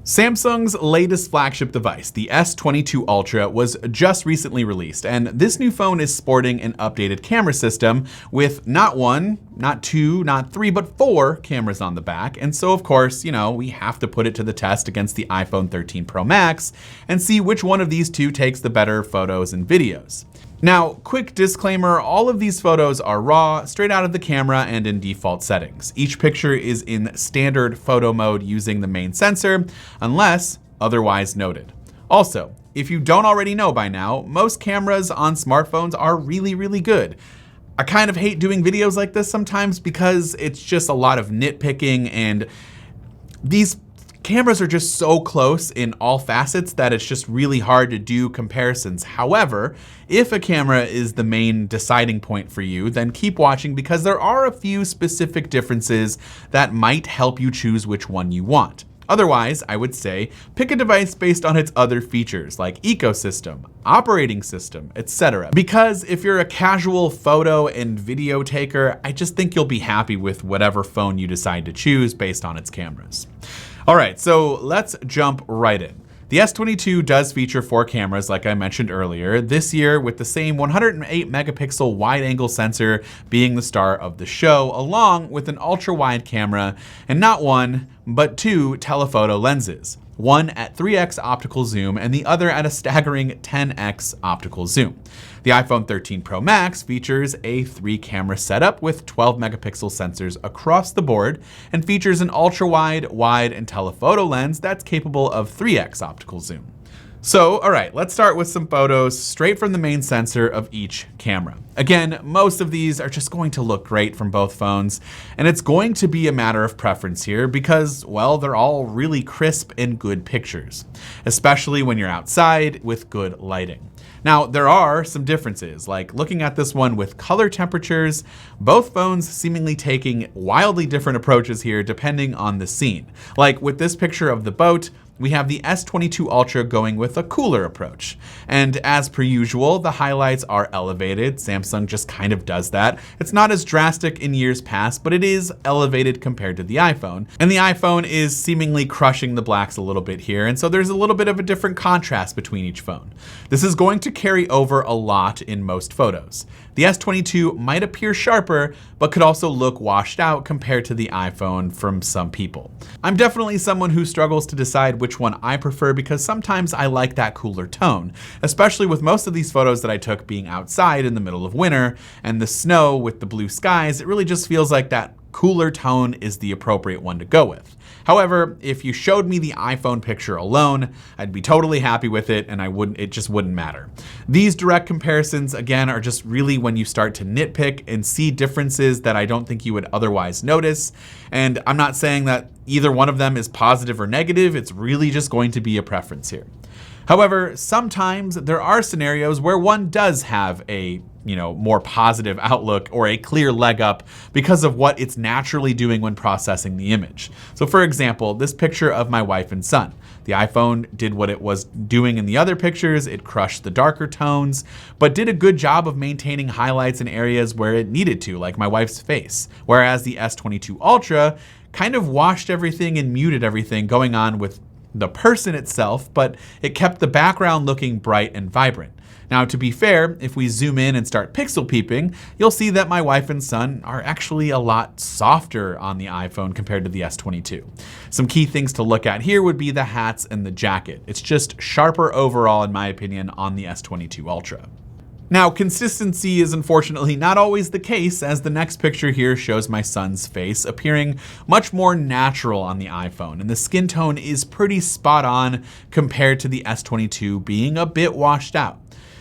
Samsung's latest flagship device, the S22 Ultra, was just recently released, and this new phone is sporting an updated camera system with not one, not two, not three, but four cameras on the back. And so, of course, we have to put it to the test against the iPhone 13 Pro Max and see which one of these two takes the better photos and videos. Now, quick disclaimer, all of these photos are raw, straight out of the camera and in default settings. Each picture is in standard photo mode using the main sensor, unless otherwise noted. Also, if you don't already know by now, most cameras on smartphones are really, really good. I kind of hate doing videos like this sometimes because it's just a lot of nitpicking, and these cameras are just so close in all facets that it's just really hard to do comparisons. However, if a camera is the main deciding point for you, then keep watching because there are a few specific differences that might help you choose which one you want. Otherwise, I would say pick a device based on its other features like ecosystem, operating system, etc. Because if you're a casual photo and video taker, I just think you'll be happy with whatever phone you decide to choose based on its cameras. All right, so let's jump right in. The S22 does feature four cameras, like I mentioned earlier, this year with the same 108 megapixel wide angle sensor being the star of the show, along with an ultra wide camera and not one, but two telephoto lenses. One at 3x optical zoom and the other at a staggering 10x optical zoom. The iPhone 13 Pro Max features a 3-camera setup with 12 megapixel sensors across the board and features an ultra-wide, wide, and telephoto lens that's capable of 3x optical zoom. So, all right, let's start with some photos straight from the main sensor of each camera. Again, most of these are just going to look great from both phones, and it's going to be a matter of preference here because, well, they're all really crisp and good pictures, especially when you're outside with good lighting. Now, there are some differences, like looking at this one with color temperatures, both phones seemingly taking wildly different approaches here depending on the scene. Like with this picture of the boat, we have the S22 Ultra going with a cooler approach. And as per usual, the highlights are elevated. Samsung just kind of does that. It's not as drastic in years past, but it is elevated compared to the iPhone. And the iPhone is seemingly crushing the blacks a little bit here. And so there's a little bit of a different contrast between each phone. This is going to carry over a lot in most photos. The S22 might appear sharper, but could also look washed out compared to the iPhone from some people. I'm definitely someone who struggles to decide which one I prefer because sometimes I like that cooler tone, especially with most of these photos that I took being outside in the middle of winter and the snow with the blue skies. It really just feels like that cooler tone is the appropriate one to go with. However, if you showed me the iPhone picture alone, I'd be totally happy with it and it just wouldn't matter. These direct comparisons, again, are just really when you start to nitpick and see differences that I don't think you would otherwise notice. And I'm not saying that either one of them is positive or negative, it's really just going to be a preference here. However, sometimes there are scenarios where one does have a more positive outlook or a clear leg up because of what it's naturally doing when processing the image. So for example, this picture of my wife and son. The iPhone did what it was doing in the other pictures. It crushed the darker tones, but did a good job of maintaining highlights in areas where it needed to, like my wife's face. Whereas the S22 Ultra kind of washed everything and muted everything going on with the person itself, but it kept the background looking bright and vibrant. Now, to be fair, if we zoom in and start pixel peeping, you'll see that my wife and son are actually a lot softer on the iPhone compared to the S22. Some key things to look at here would be the hats and the jacket. It's just sharper overall, in my opinion, on the S22 Ultra. Now, consistency is unfortunately not always the case, as the next picture here shows my son's face appearing much more natural on the iPhone, and the skin tone is pretty spot on compared to the S22 being a bit washed out.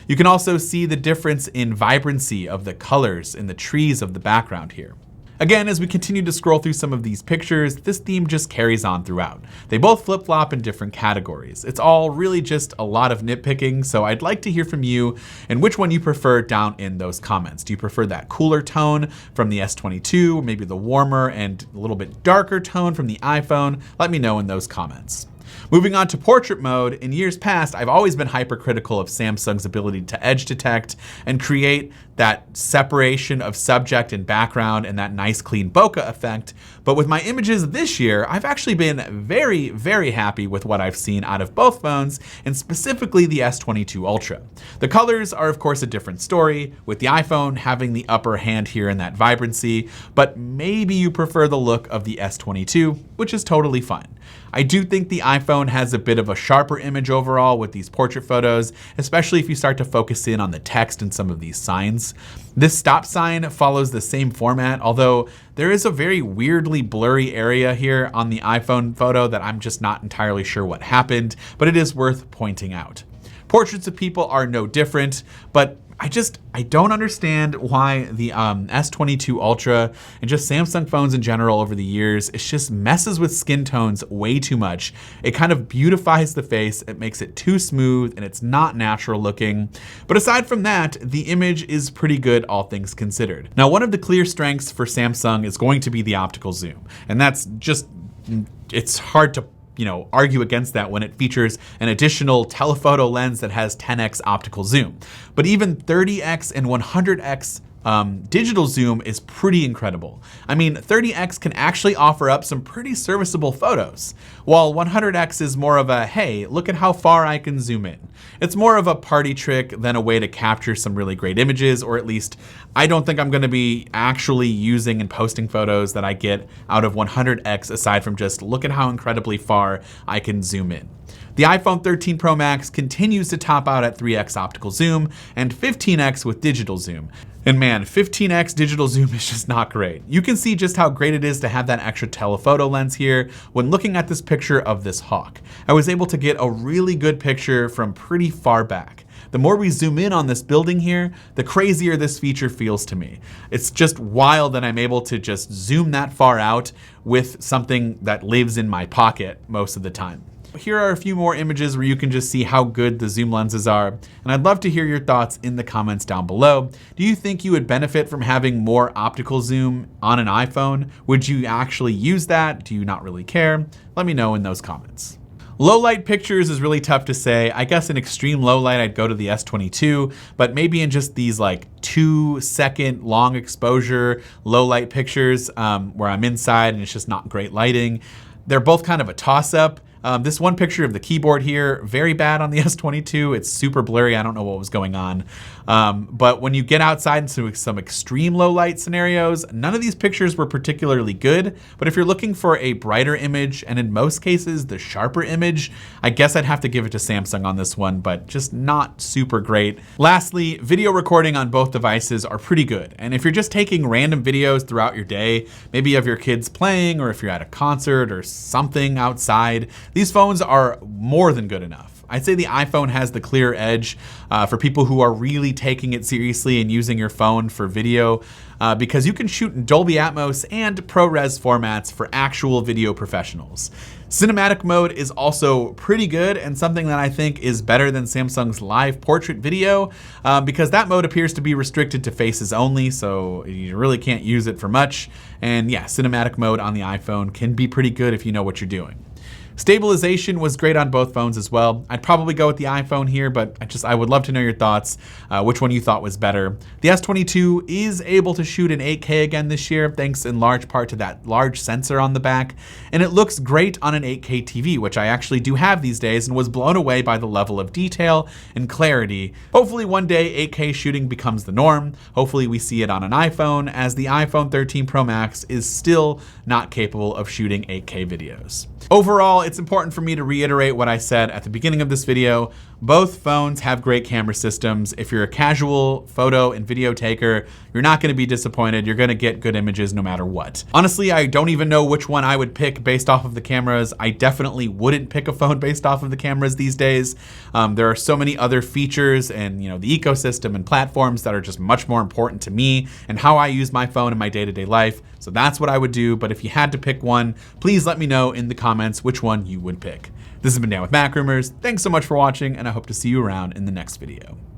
You can also see the difference in vibrancy of the colors in the trees of the background here. Again, as we continue to scroll through some of these pictures, this theme just carries on throughout. They both flip-flop in different categories. It's all really just a lot of nitpicking, so I'd like to hear from you and which one you prefer down in those comments. Do you prefer that cooler tone from the S22, maybe the warmer and a little bit darker tone from the iPhone? Let me know in those comments. Moving on to portrait mode, in years past, I've always been hypercritical of Samsung's ability to edge detect and create that separation of subject and background and that nice clean bokeh effect. But with my images this year, I've actually been very, very happy with what I've seen out of both phones, and specifically the S22 Ultra. The colors are of course a different story, with the iPhone having the upper hand here in that vibrancy, but maybe you prefer the look of the S22, which is totally fine. I do think the iPhone has a bit of a sharper image overall with these portrait photos, especially if you start to focus in on the text and some of these signs. This stop sign follows the same format, although there is a very weirdly blurry area here on the iPhone photo that I'm just not entirely sure what happened, but it is worth pointing out. Portraits of people are no different, but I don't understand why the S22 Ultra and just Samsung phones in general over the years, it just messes with skin tones way too much. It kind of beautifies the face, it makes it too smooth, and it's not natural looking. But aside from that, the image is pretty good, all things considered. Now, one of the clear strengths for Samsung is going to be the optical zoom, and that's just, it's hard to argue against that when it features an additional telephoto lens that has 10x optical zoom. But even 30x and 100x digital zoom is pretty incredible. I mean, 30x can actually offer up some pretty serviceable photos, while 100x is more of a, hey, look at how far I can zoom in. It's more of a party trick than a way to capture some really great images, or at least I don't think I'm gonna be actually using and posting photos that I get out of 100x aside from just look at how incredibly far I can zoom in. The iPhone 13 Pro Max continues to top out at 3x optical zoom and 15x with digital zoom. And man, 15x digital zoom is just not great. You can see just how great it is to have that extra telephoto lens here when looking at this picture of this hawk. I was able to get a really good picture from pretty far back. The more we zoom in on this building here, the crazier this feature feels to me. It's just wild that I'm able to just zoom that far out with something that lives in my pocket most of the time. Here are a few more images where you can just see how good the zoom lenses are, and I'd love to hear your thoughts in the comments down below. Do you think you would benefit from having more optical zoom on an iPhone? Would you actually use that? Do you not really care? Let me know in those comments. Low light pictures is really tough to say. I guess in extreme low light, I'd go to the S22, but maybe in just these like 2-second long exposure low light pictures where I'm inside and it's just not great lighting. They're both kind of a toss up. This one picture of the keyboard here, very bad on the S22. It's super blurry. I don't know what was going on. But when you get outside into some extreme low light scenarios, none of these pictures were particularly good. But if you're looking for a brighter image, and in most cases, the sharper image, I guess I'd have to give it to Samsung on this one, but just not super great. Lastly, video recording on both devices are pretty good. And if you're just taking random videos throughout your day, maybe of your kids playing, or if you're at a concert or something outside, these phones are more than good enough. I'd say the iPhone has the clear edge for people who are really taking it seriously and using your phone for video because you can shoot in Dolby Atmos and ProRes formats for actual video professionals. Cinematic mode is also pretty good and something that I think is better than Samsung's live portrait video because that mode appears to be restricted to faces only, so you really can't use it for much. And yeah, cinematic mode on the iPhone can be pretty good if you know what you're doing. Stabilization was great on both phones as well. I'd probably go with the iPhone here, but I would love to know your thoughts, which one you thought was better. The S22 is able to shoot in 8K again this year, thanks in large part to that large sensor on the back, and it looks great on an 8K TV, which I actually do have these days and was blown away by the level of detail and clarity. Hopefully one day 8K shooting becomes the norm. Hopefully we see it on an iPhone, as the iPhone 13 Pro Max is still not capable of shooting 8K videos. Overall, it's important for me to reiterate what I said at the beginning of this video. Both phones have great camera systems. If you're a casual photo and video taker, you're not gonna be disappointed. You're gonna get good images no matter what. Honestly, I don't even know which one I would pick based off of the cameras. I definitely wouldn't pick a phone based off of the cameras these days. There are so many other features and the ecosystem and platforms that are just much more important to me and how I use my phone in my day-to-day life. So that's what I would do. But if you had to pick one, please let me know in the comments which one you would pick. This has been Dan with Mac Rumors. Thanks so much for watching, and I hope to see you around in the next video.